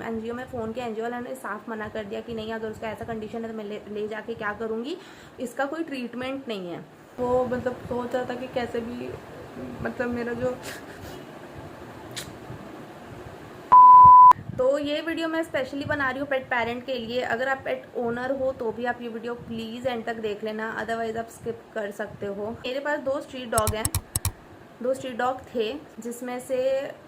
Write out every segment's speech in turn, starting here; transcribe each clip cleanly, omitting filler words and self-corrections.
NGO में phone किया, NGO वाले ने साफ मना कर दिया कि नहीं, अगर उसका ऐसा कंडीशन है तो मैं ले जाके क्या करूँगी, इसका कोई ट्रीटमेंट नहीं है। वो मतलब सोच रहा था कि कैसे भी मतलब मेरा जो तो ये वीडियो मैं स्पेशली बना रही हूँ पेट पेरेंट के लिए। अगर आप पेट ओनर हो तो भी आप ये वीडियो प्लीज़ एंड तक देख लेना, अदरवाइज़ आप स्किप कर सकते हो। मेरे पास 2 स्ट्रीट डॉग हैं, 2 स्ट्रीट डॉग थे, जिसमें से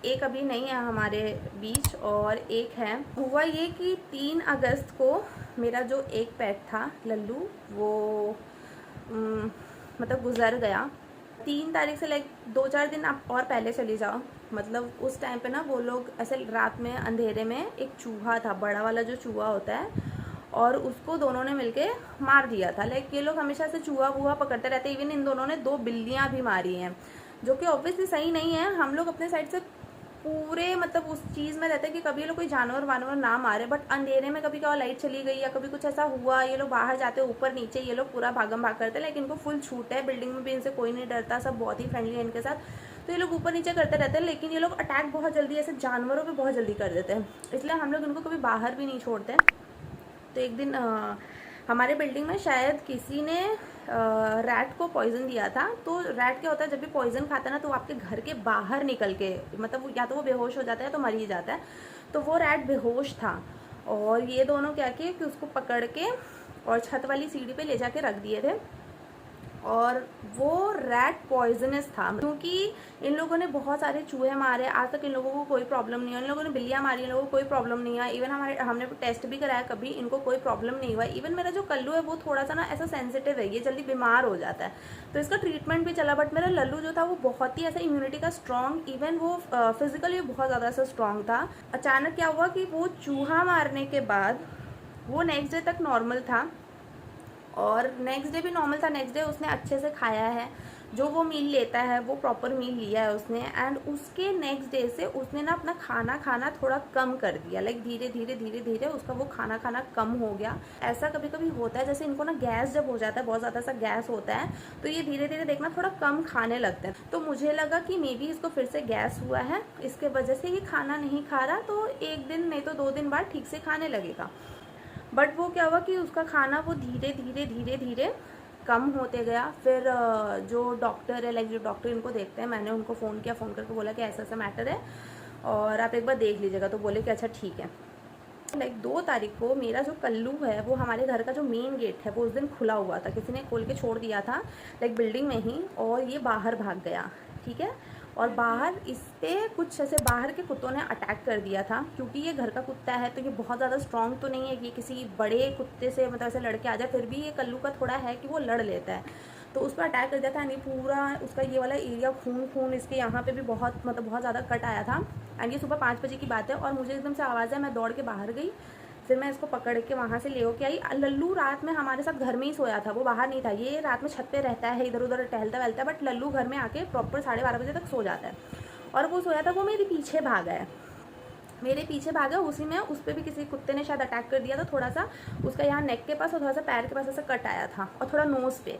एक अभी नहीं है हमारे बीच और एक है। हुआ ये कि 3 अगस्त को मेरा जो एक पेट था लल्लू, वो मतलब गुजर गया। 3 तारीख से लाइक 2-4 दिन आप और पहले चली जाओ, मतलब उस टाइम पे ना वो लोग ऐसे रात में अंधेरे में एक चूहा था, बड़ा वाला जो चूहा होता है, और उसको दोनों ने मिलके मार दिया था। लाइक ये लोग हमेशा से चूहा वूहा पकड़ते रहते हैं। इवन इन दोनों ने 2 बिल्लियाँ भी मारी हैं, जो कि ऑब्वियसली सही नहीं है। हम लोग अपने साइड से पूरे मतलब उस चीज़ में रहते हैं कि कभी ये लोग कोई जानवर वानवर ना मारे, बट अंधेरे में कभी क्या लाइट चली गई या कभी कुछ ऐसा हुआ, ये लोग बाहर जाते हैं ऊपर नीचे, ये लोग पूरा भागम भाग करते हैं। लेकिन इनको फुल छूट है, बिल्डिंग में भी इनसे कोई नहीं डरता, सब बहुत ही फ्रेंडली है इनके साथ, तो ये लोग ऊपर नीचे करते रहते हैं। लेकिन ये लोग अटैक बहुत जल्दी ऐसे जानवरों पर बहुत जल्दी कर देते हैं, इसलिए हम लोग इनको कभी बाहर भी नहीं छोड़ते। तो एक दिन हमारे बिल्डिंग में शायद किसी ने रैट को पॉइजन दिया था। तो रैट क्या होता है, जब भी पॉइजन खाता है ना तो वो आपके घर के बाहर निकल के मतलब या तो वो बेहोश हो जाता है तो मर ही जाता है। तो वो रैट बेहोश था और ये दोनों क्या किए कि उसको पकड़ के और छत वाली सीढ़ी पे ले जाके रख दिए थे। और वो रैट पॉइजनस था, क्योंकि इन लोगों ने बहुत सारे चूहे मारे, आज तक इन लोगों को कोई प्रॉब्लम नहीं हुआ। इन लोगों ने बिल्लियाँ मारी, इन लोगों को कोई प्रॉब्लम नहीं हुआ। इवन हमने टेस्ट भी कराया, कभी इनको कोई प्रॉब्लम नहीं हुआ। इवन मेरा जो कल्लू है वो थोड़ा सा ना ऐसा सेंसिटिव है, ये जल्दी बीमार हो जाता है, तो इसका ट्रीटमेंट भी चला। बट मेरा लल्लू जो था वो बहुत ही ऐसा इम्यूनिटी का स्ट्रॉन्ग, इवन वो फिजिकली बहुत ज़्यादा ऐसा स्ट्रॉन्ग था। अचानक क्या हुआ कि वो चूहा मारने के बाद वो नेक्स्ट डे तक नॉर्मल था और नेक्स्ट डे भी नॉर्मल था। नेक्स्ट डे उसने अच्छे से खाया है, जो वो मील लेता है वो प्रॉपर मील लिया है उसने। एंड उसके नेक्स्ट डे से उसने ना अपना खाना खाना थोड़ा कम कर दिया, लाइक धीरे धीरे धीरे धीरे उसका वो खाना खाना कम हो गया। ऐसा कभी कभी होता है, जैसे इनको ना गैस जब हो जाता है, बहुत ज़्यादा सा गैस होता है, तो ये धीरे धीरे देखना थोड़ा कम खाने लगते हैं। तो मुझे लगा कि मे बी इसको फिर से गैस हुआ है, इसके वजह से ये खाना नहीं खा रहा, तो 1 दिन नहीं तो 2 दिन बाद ठीक से खाने लगेगा। बट वो क्या हुआ कि उसका खाना वो धीरे धीरे धीरे धीरे कम होते गया। फिर जो डॉक्टर है, लाइक जो डॉक्टर इनको देखते हैं, मैंने उनको फ़ोन किया, फ़ोन करके बोला कि ऐसा ऐसा मैटर है और आप एक बार देख लीजिएगा। तो बोले कि अच्छा ठीक है। लाइक 2 तारीख को मेरा जो कल्लू है वो हमारे घर का जो मेन गेट है वो उस दिन खुला हुआ था, किसी ने खोल के छोड़ दिया था लाइक बिल्डिंग में ही, और ये बाहर भाग गया, ठीक है। और बाहर इस पे कुछ ऐसे बाहर के कुत्तों ने अटैक कर दिया था, क्योंकि ये घर का कुत्ता है तो ये बहुत ज़्यादा स्ट्रॉन्ग तो नहीं है कि ये किसी बड़े कुत्ते से मतलब ऐसे लड़के आ जाए, फिर भी ये कल्लू का थोड़ा है कि वो लड़ लेता है। तो उस पर अटैक कर दिया था, यानी पूरा उसका ये वाला एरिया खून खून, इसके यहाँ पे भी बहुत मतलब बहुत ज़्यादा कट आया था। एंड ये सुबह 5 बजे की बात है और मुझे एकदम से आवाज़ है, मैं दौड़ के बाहर गई, फिर मैं इसको पकड़ के वहाँ से ले के आई। लल्लू रात में हमारे साथ घर में ही सोया था, वो बाहर नहीं था। ये रात में छत पे रहता है, इधर उधर टहलता वहलता है, बट लल्लू घर में आके प्रॉपर 12:30 बजे तक सो जाता है। और वो सोया था, वो मेरे पीछे भागा है, मेरे पीछे भागा। उसी में उस पर भी किसी कुत्ते ने शायद अटैक कर दिया था, थोड़ा सा उसका यहाँ नेक के पास और थोड़ा सा पैर के पास ऐसा कट आया था और थोड़ा नोज़ पे।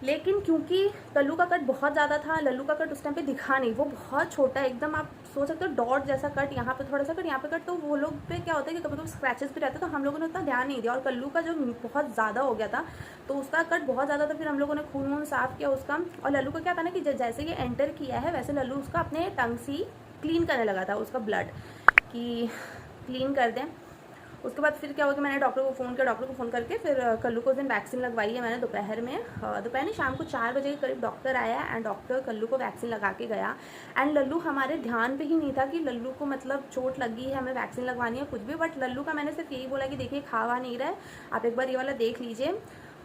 लेकिन क्योंकि कल्लू का कट बहुत ज़्यादा था, लल्लू का कट उस टाइम पे दिखा नहीं, वो बहुत छोटा है एकदम, आप सोच सकते हो डॉट जैसा कट, यहाँ पे थोड़ा सा कट, यहाँ पे कट। तो वो लोग पे क्या होता है कि कभी कभी स्क्रैचेस भी रहते हैं, तो हम लोगों ने उतना ध्यान नहीं दिया। और कल्लू का जो बहुत ज़्यादा हो गया था तो उसका कट बहुत ज़्यादा था। फिर हम लोगों ने खून वून साफ़ किया उसका। और लल्लू का क्या था ना कि जैसे ये एंटर किया है वैसे लल्लू उसका अपने टंग से क्लीन करने लगा था उसका ब्लड, कि क्लीन कर दें। उसके बाद फिर क्या हुआ कि मैंने डॉक्टर को फ़ोन किया, डॉक्टर को फ़ोन करके फिर कल्लू को उस दिन वैक्सीन लगवाई है मैंने दोपहर में। दोपहर नहीं, शाम को 4 बजे के करीब डॉक्टर आया एंड डॉक्टर कल्लू को वैक्सीन लगा के गया। एंड लल्लू हमारे ध्यान पे ही नहीं था कि लल्लू को मतलब चोट लगी है, हमें वैक्सीन लगवानी है कुछ भी। बट लल्लू का मैंने सिर्फ यही बोला कि देखिए खावा नहीं रहा है, आप एक बार ये वाला देख लीजिए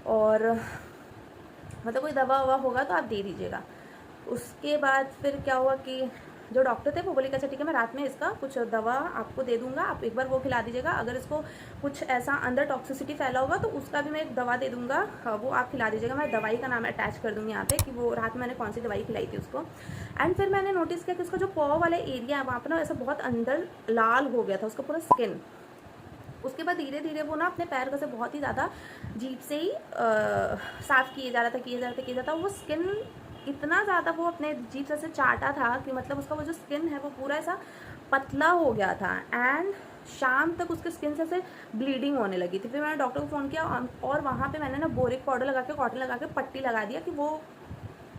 और मतलब कोई दवा ववा होगा तो आप दे दीजिएगा। उसके बाद फिर क्या हुआ कि जो डॉक्टर थे वो बोले कि अच्छा ठीक है, मैं रात में इसका कुछ दवा आपको दे दूंगा, आप एक बार वो खिला दीजिएगा। अगर इसको कुछ ऐसा अंदर टॉक्सिसिटी फैला होगा तो उसका भी मैं एक दवा दे दूंगा, वो आप खिला दीजिएगा। मैं दवाई का नाम अटैच कर दूंगी यहाँ पे कि वो रात में मैंने कौन सी दवाई खिलाई थी उसको। एंड फिर मैंने नोटिस किया कि उसका जो पॉ वाला एरिया है वहाँ पर ना ऐसा बहुत अंदर लाल हो गया था उसका पूरा स्किन। उसके बाद धीरे धीरे वो ना अपने पैर को से बहुत ही ज़्यादा जीभ से ही साफ़ किए जा रहा था। वो स्किन इतना ज़्यादा वो अपने जीभ से चाटा था कि मतलब उसका वो जो स्किन है वो पूरा ऐसा पतला हो गया था एंड शाम तक उसके स्किन से ब्लीडिंग होने लगी थी। फिर मैंने डॉक्टर को फ़ोन किया और वहाँ पे मैंने ना बोरिक पाउडर लगा के कॉटन लगा के पट्टी लगा दिया कि वो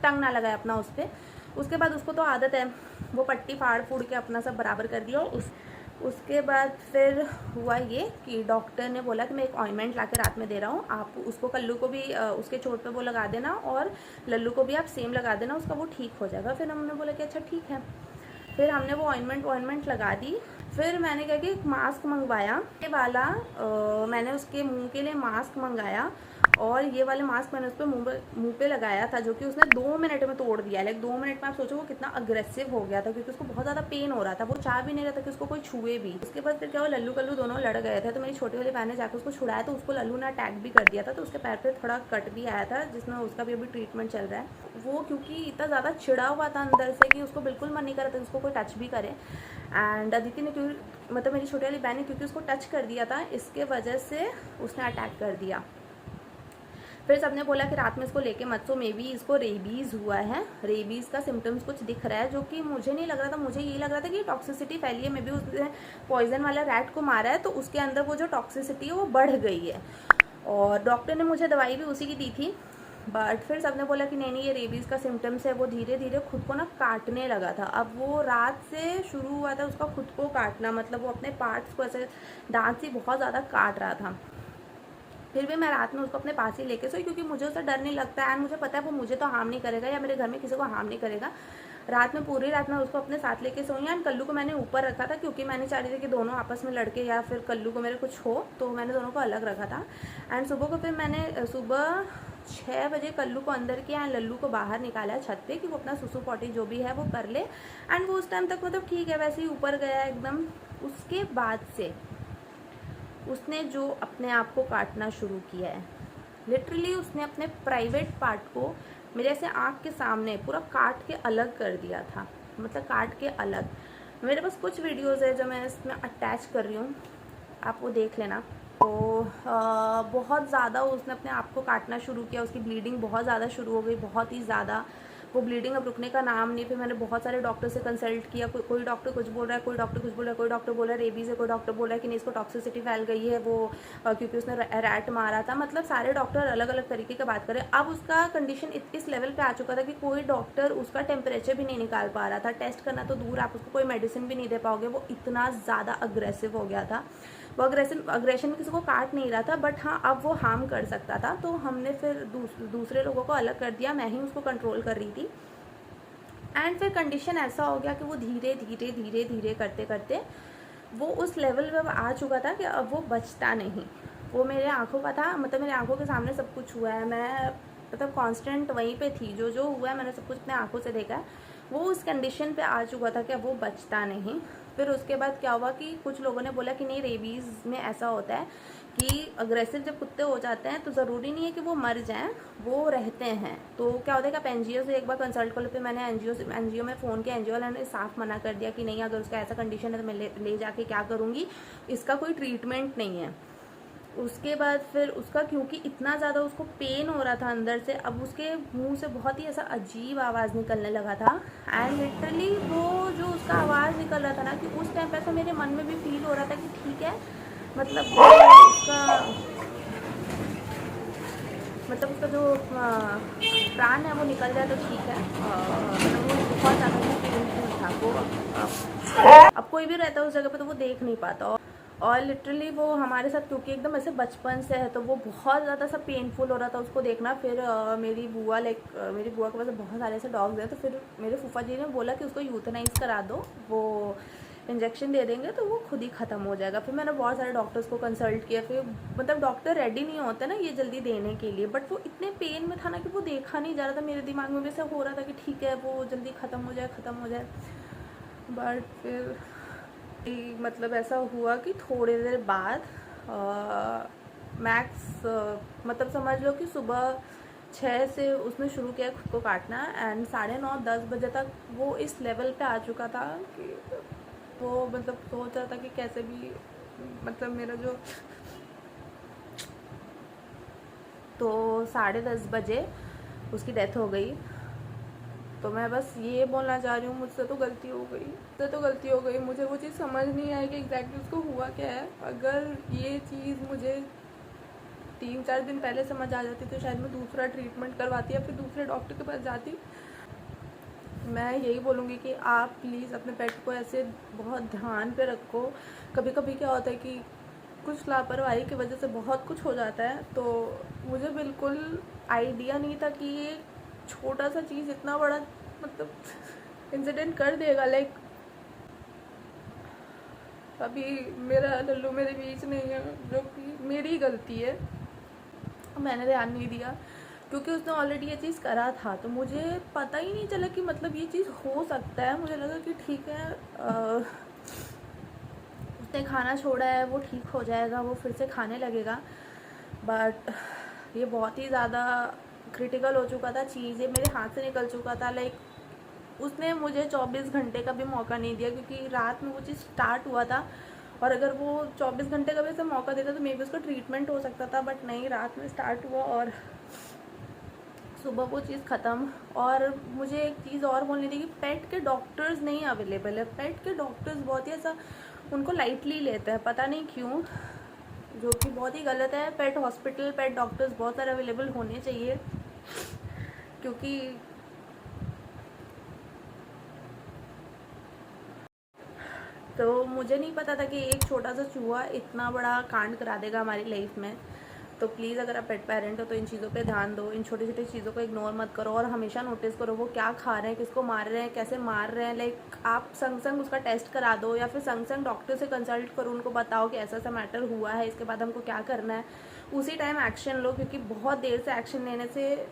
टंग ना लगाए अपना उस पर। उसके बाद उसको तो आदत है, वो पट्टी फाड़ फूड़ के अपना सब बराबर कर दिया। उसके बाद फिर हुआ ये कि डॉक्टर ने बोला कि मैं एक ऑइंटमेंट ला के रात में दे रहा हूँ, आप उसको कल्लू को भी उसके चोट पे वो लगा देना और लल्लू को भी आप सेम लगा देना, उसका वो ठीक हो जाएगा। फिर हमने बोला कि अच्छा ठीक है। फिर हमने वो ऑइंटमेंट लगा दी। फिर मैंने क्या कि एक मास्क मंगवाया, ये वाला मैंने उसके मुंह के लिए मास्क मंगाया और ये वाले मास्क मैंने उस पर मुँह पे लगाया था, जो कि उसने 2 मिनट में तोड़ दिया। लाइक 2 मिनट में आप सोचो वो कितना अग्रेसिव हो गया था, क्योंकि उसको बहुत ज़्यादा पेन हो रहा था, वो चाह भी नहीं रहा था कि उसको कोई छुए भी। उसके बाद फिर क्या हुआ, लल्लू कल्लू दोनों लड़ गए थे, तो मेरी छोटी वाली बहन ने जाकर उसको छुड़ाया, तो उसको लल्लू ने अटैक भी कर दिया था, तो उसके पैर पर थोड़ा कट भी आया था, जिसमें उसका भी अभी ट्रीटमेंट चल रहा है। वो क्योंकि इतना ज़्यादा चिड़ा हुआ था अंदर से कि उसको बिल्कुल मन नहीं कर रहा था उसको कोई टच भी करे। एंड अदिति ने मतलब मेरी छोटी वाली बहन ने क्योंकि उसको टच कर दिया था, इसके वजह से उसने अटैक कर दिया। फिर सबने बोला कि रात में इसको लेके मत सो, मे बी इसको रेबीज़ हुआ है, रेबीज़ का सिम्टम्स कुछ दिख रहा है, जो कि मुझे नहीं लग रहा था। मुझे ये लग रहा था कि टॉक्सिसिटी फैली है, मे बी उसने पॉइजन वाला रैट को मारा है, तो उसके अंदर वो जो टॉक्सिसिटी है वो बढ़ गई है। और डॉक्टर ने मुझे दवाई भी उसी की दी थी, बट फिर सबने बोला कि नहीं ये रेबीज़ का सिम्टम्स है। वो धीरे धीरे खुद को ना काटने लगा था। अब वो रात से शुरू हुआ था उसका खुद को काटना, मतलब वो अपने पार्ट्स को ऐसे दांत से बहुत ज़्यादा काट रहा था। फिर भी मैं रात में उसको अपने पास ही लेके सोई, क्योंकि मुझे उससे डर नहीं लगता है एंड मुझे पता है वो मुझे तो हार्म नहीं करेगा या मेरे घर में किसी को हार्म नहीं करेगा। रात में पूरी रात में उसको अपने साथ लेके सोई एंड कल्लू को मैंने ऊपर रखा था, क्योंकि मैंने चाह रही थी कि दोनों आपस में लड़के या फिर कल्लू को मेरे कुछ हो, तो मैंने दोनों को अलग रखा था। एंड सुबह को फिर मैंने सुबह 6 बजे कल्लू को अंदर किया एंड लल्लू को बाहर निकाला छत पे कि वो अपना सुसु पॉटी जो भी है वो कर ले। एंड वो उस टाइम तक मतलब ठीक है, वैसे ही ऊपर गया एकदम। उसके बाद से उसने जो अपने आप को काटना शुरू किया है, लिटरली उसने अपने प्राइवेट पार्ट को मेरे ऐसे आँख के सामने पूरा काट के अलग कर दिया था, मतलब काट के अलग। मेरे पास कुछ वीडियोस है जो मैं इसमें अटैच कर रही हूँ, आप वो देख लेना। तो बहुत ज़्यादा उसने अपने आप को काटना शुरू किया, उसकी ब्लीडिंग बहुत ज़्यादा शुरू हो गई, बहुत ही ज़्यादा। वो ब्लीडिंग अब रुकने का नाम नहीं। फिर मैंने बहुत सारे डॉक्टर से कंसल्ट किया, कोई डॉक्टर कुछ बोल रहा है, कोई डॉक्टर कुछ बोल रहा है, कोई डॉक्टर बोल रहा है रेबीज़ है, कोई डॉक्टर बोल रहा है कि नहीं इसको टॉक्सिसिटी फैल गई है वो क्योंकि उसने रैट मारा था। मतलब सारे डॉक्टर अलग अलग तरीके की बात करें। अब उसका कंडीशन इस लेवल पे आ चुका था कि कोई डॉक्टर उसका टेम्परेचर भी नहीं निकाल पा रहा था, टेस्ट करना तो दूर, आप उसको कोई मेडिसिन भी नहीं दे पाओगे। वो इतना ज़्यादा अग्रेसिव हो गया था। वो अग्रेशन में किसी को काट नहीं रहा था, बट हाँ अब वो हार्म कर सकता था। तो हमने फिर दूसरे लोगों को अलग कर दिया, मैं ही उसको कंट्रोल कर रही थी। एंड फिर कंडीशन ऐसा हो गया कि वो धीरे धीरे धीरे धीरे करते करते वो उस लेवल पे आ चुका था कि अब वो बचता नहीं। वो मेरे आंखों का था, मतलब मेरे आंखों के सामने सब कुछ हुआ है, मैं मतलब कांस्टेंट वहीं पे थी, जो हुआ है मैंने सब कुछ अपने आंखों से देखा है। वो उस कंडीशन पे आ चुका था कि अब वो बचता नहीं। फिर उसके बाद क्या हुआ कि कुछ लोगों ने बोला कि नहीं रेबीज़ में ऐसा होता है कि अग्रेसिव जब कुत्ते हो जाते हैं तो ज़रूरी नहीं है कि वो मर जाएं, वो रहते हैं। तो क्या होता है कि आप एनजीओ से एक बार कंसल्ट कर लो। फिर मैंने एनजीओ में फ़ोन किया, एनजीओ वाले ने साफ मना कर दिया कि नहीं अगर उसका ऐसा कंडीशन है तो मैं ले जाके क्या करूँगी, इसका कोई ट्रीटमेंट नहीं है। उसके बाद फिर उसका क्योंकि इतना ज़्यादा उसको पेन हो रहा था अंदर से, अब उसके मुंह से बहुत ही ऐसा अजीब आवाज़ निकलने लगा था। एंड लिटरली वो जो उसका आवाज़ निकल रहा था ना, कि उस टाइम पे ऐसा मेरे मन में भी फील हो रहा था कि ठीक है, मतलब उसका जो प्राण है वो निकल जाए तो ठीक है। मतलब वो बहुत ज़्यादा पेनफुल था वो। अब कोई भी रहता है उस जगह पे तो वो देख नहीं पाता। और लिटरली वो हमारे साथ क्योंकि एकदम ऐसे बचपन से है तो वो बहुत ज़्यादा सा पेनफुल हो रहा था उसको देखना। फिर मेरी बुआ के पास बहुत सारे ऐसे डॉग्स हैं, तो फिर मेरे फूफा जी ने बोला कि उसको यूथनाइज करा दो, वो इंजेक्शन दे देंगे तो वो खुद ही ख़त्म हो जाएगा। फिर मैंने बहुत सारे डॉक्टर्स को कंसल्ट किया। फिर मतलब डॉक्टर रेडी नहीं होते ना ये जल्दी देने के लिए, बट वो इतने पेन में था ना कि वो देखा नहीं जा रहा था। मेरे दिमाग में भी ऐसा हो रहा था कि ठीक है वो जल्दी ख़त्म हो जाए। बट फिर मतलब ऐसा हुआ कि थोड़ी देर बाद मैक्स मतलब समझ लो कि सुबह 6 से उसने शुरू किया खुद को काटना एंड 9:30-10 बजे तक वो इस लेवल पे आ चुका था कि वो मतलब सोच रहा था कि कैसे भी मतलब मेरा जो तो 10:30 बजे उसकी डेथ हो गई। तो मैं बस ये बोलना चाह रही हूँ, मुझसे तो गलती हो गई, मुझे वो चीज़ समझ नहीं आई कि एग्जैक्टली उसको हुआ क्या है। अगर ये चीज़ मुझे 3-4 दिन पहले समझ आ जाती तो शायद मैं दूसरा ट्रीटमेंट करवाती या फिर दूसरे डॉक्टर के पास जाती। मैं यही बोलूँगी कि आप प्लीज़ अपने पेट को ऐसे बहुत ध्यान पे रखो। कभी कभी क्या होता है कि कुछ लापरवाही की वजह से बहुत कुछ हो जाता है। तो मुझे बिल्कुल आइडिया नहीं था कि ये छोटा सा चीज़ इतना बड़ा मतलब इंसिडेंट कर देगा। लाइक अभी मेरा लल्लू मेरे बीच नहीं है, जो कि मेरी गलती है, मैंने ध्यान नहीं दिया क्योंकि उसने ऑलरेडी ये चीज़ करा था। तो मुझे पता ही नहीं चला कि मतलब ये चीज़ हो सकता है। मुझे लगा कि ठीक है, उसने खाना छोड़ा है, वो ठीक हो जाएगा, वो फिर से खाने लगेगा। बट ये बहुत ही ज़्यादा क्रिटिकल हो चुका था, चीज़ें मेरे हाथ से निकल चुका था। लाइक उसने मुझे 24 घंटे का भी मौका नहीं दिया क्योंकि रात में वो चीज़ स्टार्ट हुआ था। और अगर वो 24 घंटे का भी ऐसा मौका देता तो मे बी उसका ट्रीटमेंट हो सकता था। बट नहीं, रात में स्टार्ट हुआ और सुबह वो चीज़ ख़त्म। और मुझे एक चीज़ और बोलनी थी कि पेट के डॉक्टर्स नहीं अवेलेबल है। पेट के डॉक्टर्स बहुत ही ऐसा उनको लाइटली लेते हैं, पता नहीं क्यों, जो कि बहुत ही गलत है। पेट हॉस्पिटल, पेट डॉक्टर्स बहुत सारे अवेलेबल होने चाहिए क्योंकि तो मुझे नहीं पता था कि एक छोटा सा चूहा इतना बड़ा कांड करा देगा हमारी लाइफ में। तो प्लीज़ अगर आप पेट पेरेंट हो तो इन चीज़ों पे ध्यान दो, इन छोटी छोटी चीज़ों को इग्नोर मत करो और हमेशा नोटिस करो वो क्या खा रहे हैं, किसको मार रहे हैं, कैसे मार रहे हैं। लाइक आप संग संग उसका टेस्ट करा दो या फिर संग संग डॉक्टर से कंसल्ट करो, उनको बताओ कि ऐसा ऐसा मैटर हुआ है, इसके बाद हमको क्या करना है। उसी टाइम एक्शन लो क्योंकि बहुत देर से एक्शन लेने से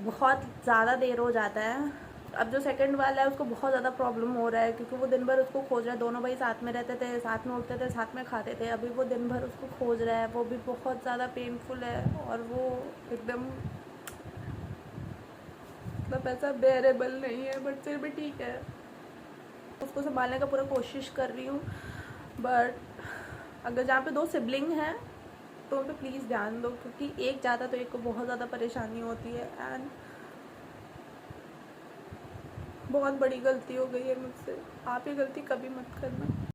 बहुत ज़्यादा देर हो जाता है। अब जो सेकंड वाला है उसको बहुत ज़्यादा प्रॉब्लम हो रहा है क्योंकि वो दिन भर उसको खोज रहा है। दोनों भाई साथ में रहते थे, साथ में उठते थे, साथ में खाते थे। अभी वो दिन भर उसको खोज रहा है, वो भी बहुत ज़्यादा पेनफुल है और वो एकदम मतलब ऐसा बेरेबल नहीं है। बट फिर भी ठीक है, उसको संभालने का पूरा कोशिश कर रही हूँ। बट अगर जहाँ पे 2 सिबलिंग हैं तो उन पर प्लीज़ ध्यान दो क्योंकि एक ज़्यादा तो एक को बहुत ज़्यादा परेशानी होती है। एंड बहुत बड़ी गलती हो गई है मुझसे, आप ये गलती कभी मत करना।